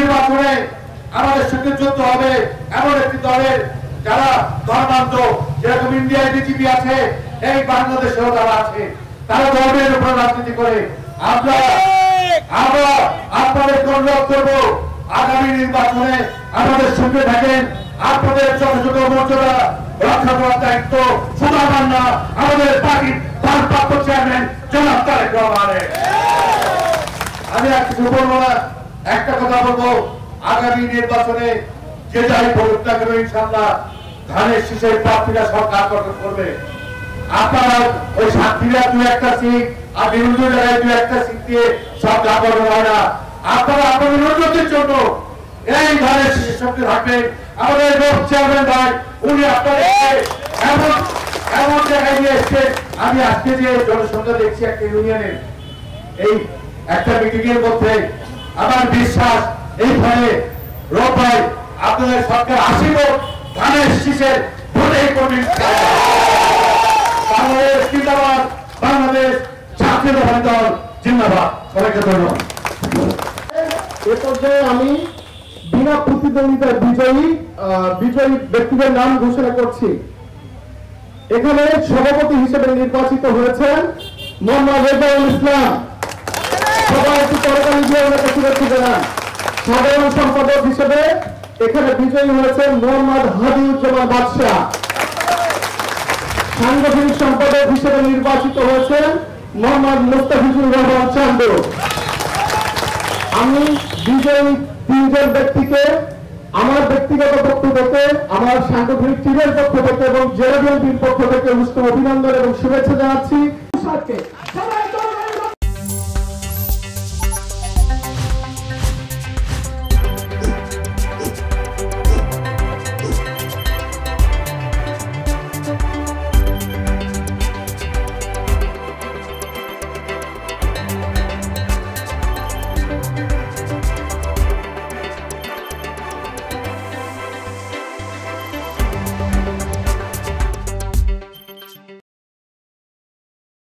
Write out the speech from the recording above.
নির্বাচনে আমাদের সঙ্গে যুদ্ধ হবে এমন একটি দলের যারা ধর্মান্ধ, যেরকম ইন্ডিয়ায় বিজেপি আছে, এই বাংলাদেশেও তারা আছে, তারা ধর্মের উপর রাজনীতি করে। আমরা আপনাদেরকে অনুরোধ করবো, আগামী নির্বাচনে আমাদের সঙ্গে থাকেন। আপনাদের যথাযথ মর্যাদা রক্ষা করার দায়িত্ব শুধু আমার না, আমাদের পার্টির ভারপ্রাপ্ত চেয়ারম্যান জনাব তারেক রহমানের। আমি আর কিছু বলবো না, একটা কথা বলবো, আগামী নির্বাচনে যে যাই ভোট না কেন ইনশাআল্লাহ ধানের শীষের প্রার্থীরা সরকার গঠন করবে। আপনারা ওই সাতক্ষীরা দু একটা সিট আর বিভিন্ন জায়গায় দু একটা সিট দিয়ে সরকার গঠন হয় না। আপনারা আপনাদের উন্নতির জন্য এই ধানের শীষের সঙ্গে থাকবেন। আমাদের চেয়ারম্যান ভাই উনি আপনাদের এমন জায়গায় নিয়ে এসছেন। আমি আজকে যে জনসংখ্যা দেখছি একটা ইউনিয়নের এই একটা মিটিং এর মধ্যে, আমার বিশ্বাস এইখানে রব ভাই আপনাদের সরকার 80 ভোট ধানের শীষের ভোটেই করবেন। বাংলাদেশ জিন্দাবাদ, বাংলাদেশ জাতীয়তাবাদী দল জিন্দাবাদ। সবাইকে ধন্যবাদ। এ পর্যায়ে আমি বিনা প্রতিদ্বন্দ্বিতার বিজয়ী ব্যক্তিদের নাম ঘোষণা করছি। এখানে সভাপতি হিসেবে নির্বাচিত হয়েছেন মোহাম্মদ রেজাউল ইসলাম। সবাই একটু তরকারি দিয়ে ওনাকে শুভেচ্ছা জানান। সাধারণ সম্পাদক হিসেবে এখানে বিজয়ী হয়েছেন মোহাম্মদ হাদিউজ্জামান বাদশাহ। সাংগঠনিক সম্পাদক হিসেবে নির্বাচিত হয়েছেন মোহাম্মদ মুস্তাফিজুর রহমান চান্দু। আমি বিজয়ী তিনজন ব্যক্তিকে আমার ব্যক্তিগত পক্ষ থেকে, আমার সাংগঠনিক টিমের পক্ষ থেকে এবং জেলা বিএনপির পক্ষ থেকে উষ্ণ অভিনন্দন এবং শুভেচ্ছা জানাচ্ছি।